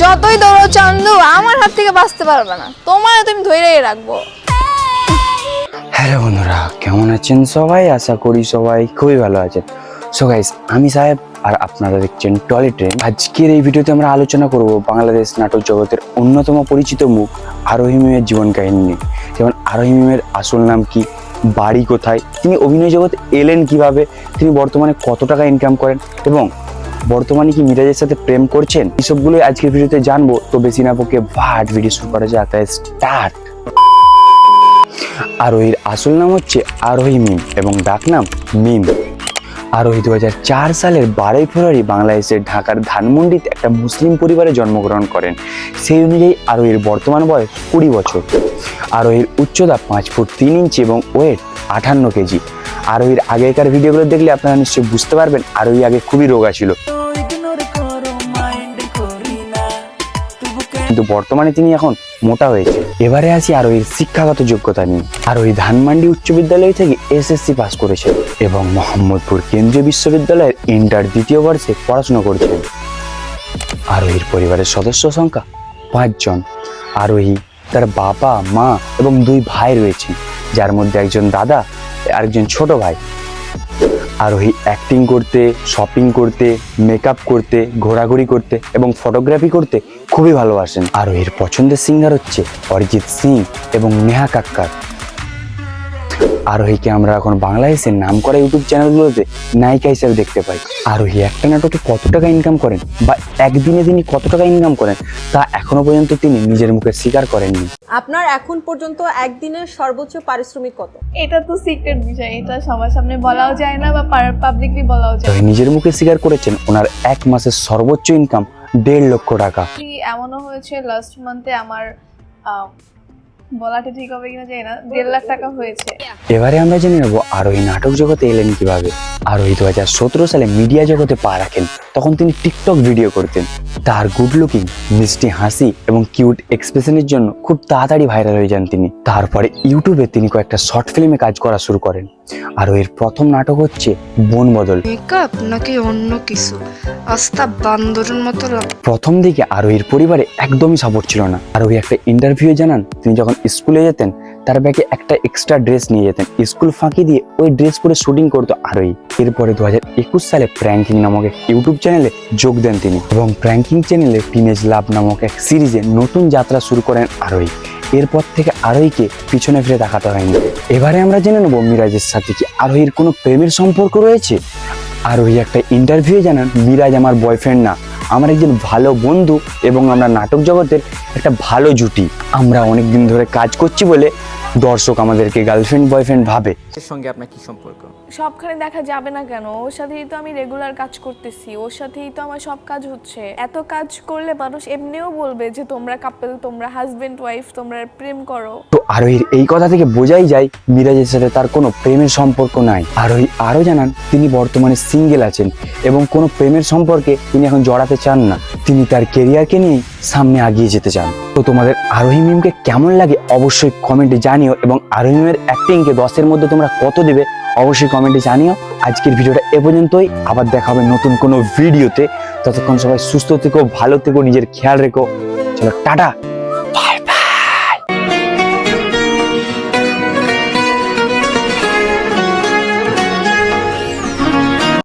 যতই দৌড়ো চান্দু আমার হাত থেকে বাঁচতে পারবে না, তোমায় তুমি ধরেই রাখবো। হ্যালো বন্ধুরা, কেমন আছেন সবাই? আশা করি সবাই খুবই ভালো আছেন। সো গাইস, আমি সাহেব আর আপনারা দেখছেন টলি ট্রেন। আজকের এই ভিডিওতে আমরা আলোচনা করব বাংলাদেশ নাটক জগতের অন্যতম পরিচিত মুখ আরোহী মিমের জীবন কাহিনী নিয়ে। যেমন আরোহী মিমের আসল নাম কি, বাড়ি কোথায়, তিনি অভিনয় জগতে এলেন কিভাবে, তিনি বর্তমানে কত টাকা ইনকাম করেন এবং বর্তমানে কি মিরাজের সাথে প্রেম করছেন, এসবগুলোই আজকের ভিডিওতে জানবো। তো বেশি না বকে ভাট ভিডিও শুরু করা যাক। স্টার্ট। আরোহীর আসল নাম হচ্ছে আরোহী মিম এবং ডাকনাম মিম। আরোহী 2004 সালের 12 ফেব্রুয়ারি বাংলাদেশের ঢাকার ধানমন্ডিতে একটা মুসলিম পরিবারে জন্মগ্রহণ করেন। সেই অনুযায়ী আরোহীর বর্তমান বয়স 20 বছর। আরোহীর উচ্চতা 5 ফুট 3 ইঞ্চি এবং ওয়েট 58 কেজি। আরোহীর আগেকার ভিডিওগুলো দেখলে আপনারা নিশ্চয়ই বুঝতে পারবেন আরোহী আগে খুবই রোগা ছিল, কিন্তু বর্তমানে তিনি এখন মোটা হয়েছে। এবারে আসি আরোহীর শিক্ষাগত যোগ্যতা নিয়ে। আরোহী ধানমন্ডি উচ্চ বিদ্যালয় থেকে এসএসসি পাস করেছে এবং মোহাম্মদপুর কেন্দ্রীয় বিশ্ববিদ্যালয়ের ইন্টার দ্বিতীয় বর্ষে পড়াশোনা করেছেন। আরোহীর পরিবারের সদস্য সংখ্যা 5 জন। আরোহী, তার বাবা, মা এবং 2 ভাই রয়েছেন, যার মধ্যে একজন দাদা আর একজন ছোট ভাই। আরোহী অ্যাক্টিং করতে, শপিং করতে, মেকআপ করতে, ঘোরাঘুরি করতে এবং ফটোগ্রাফি করতে খুবই ভালোবাসেন। আরোহীর পছন্দের সিঙ্গার হচ্ছে অরিজিৎ সিং এবং নেহা কাক্কার। আরোহীকে আমরা এখন বাংলাদেশের নামকরা ইউটিউব চ্যানেলগুলোতে নায়িকা হিসেবে দেখতে পাই। আরোহী একটা নাটকে কত টাকা ইনকাম করেন বা একদিনে তিনি কত টাকা ইনকাম করেন তা এখনো পর্যন্ত তিনি নিজের মুখে স্বীকার করেননি। আপনার এখন পর্যন্ত একদিনের সর্বোচ্চ পারিশ্রমিক কত? এটা তো সিক্রেট বিষয়, এটা সবার সামনে বলাও যায় না বা পাবলিকলি বলাও যায় আরোহী নিজের মুখে স্বীকার করেছেন ওনার এক মাসের সর্বোচ্চ ইনকাম 1.5 লক্ষ টাকা। এমনও হয়েছে লাস্ট মান্থে আমার বলাটা ঠিক হবে কিনা জানি না, 1.5 লাখ টাকা হয়েছে। এবারে আমরা জেনে নেব আরোহী নাটক জগতে এলেন কিভাবে। আরোহী 2017 সালে মিডিয়া জগতে পা রাখেন। তখন তিনি টিকটক ভিডিও করতেন। তার গুড লুকিং, মিষ্টি হাসি এবং কিউট এক্সপ্রেশনের জন্য খুব তাড়াতাড়ি ভাইরাল হয়ে যান তিনি। তারপরে ইউটিউবে তিনি কয়েকটা শর্ট ফিল্মে কাজ করা শুরু করেন। আরোহীর প্রথম নাটক হচ্ছে বন বদল। মেকআপ নাকি অন্য কিছু, আস্তা বান্দরের মতো প্রথম দিকে আরোহীর পরিবারে একদমই সাপোর্ট ছিল না। আরোহী একটা ইন্টারভিউ জানান তিনি যখন স্কুলে যেতেন তার ব্যাগে একটা এক্সট্রা ড্রেস নিয়ে যেতেন। স্কুল ফাঁকি দিয়ে ওই ড্রেস পরে শুটিং করতো আরোহী। এরপরে 2021 সালে প্র্যাঙ্কিং নামক এক ইউটিউব চ্যানেলে যোগ দেন তিনি এবং প্র্যাঙ্কিং চ্যানেলে টিনেজ লাভ নামক এক সিরিজে নতুন যাত্রা শুরু করেন আরোহী। এরপর থেকে আরোহীকে পিছনে ফিরে তাকাতে হয়নি। এবারে আমরা জেনে নেব মিরাজের সাথে কি আরোহীর কোনো প্রেমের সম্পর্ক রয়েছে। আরোহী একটা ইন্টারভিউ জানান, মিরাজ আমার বয়ফ্রেন্ড না, আমার একজন ভালো বন্ধু এবং আমরা নাটক জগতের একটা ভালো জুটি। আমরা অনেকদিন ধরে কাজ করছি বলে দর্শক আমাদেরকে গার্লফ্রেন্ড বয়ফ্রেন্ড ভাবে। এর সঙ্গে আপনার কি সম্পর্ক? সবখানে দেখা যাবে না কেন, ওর সাথেই তো আমি রেগুলার কাজ করতেছি, ওর সাথেই তো আমার সব কাজ হচ্ছে। এত কাজ করলে মানুষ এমনিও বলবে যে তোমরা কাপল, তোমরা হাজবেন্ড ওয়াইফ, তোমরা প্রেম করো। তো আরোহীর এই কথা থেকে বোঝাই যায় মিরাজের সাথে তার কোনো প্রেমের সম্পর্ক নাই। আরোহী আরো জানান তিনি বর্তমানে সিঙ্গেল আছেন এবং কোনো প্রেমের সম্পর্কে তিনি এখন জড়াতে চান না। তিনি তার কেরিয়ারকে নিয়ে সামনে এগিয়ে যেতে চান। তো তোমাদের আরোহী মিমকে কেমন লাগে অবশ্যই কমেন্টে জানিও এবং আরোহী মিমের অ্যাক্টিংকে 10-এর মধ্যে তোমরা কত দেবে অবশ্যই কমেন্টে জানিও। আজকের ভিডিওটা এ পর্যন্তই, আবার দেখা হবে নতুন কোনো ভিডিওতে। ততক্ষণ সবাই সুস্থ থেকো, ভালো থেকো, নিজের খেয়াল রেখো। চলো টাটা।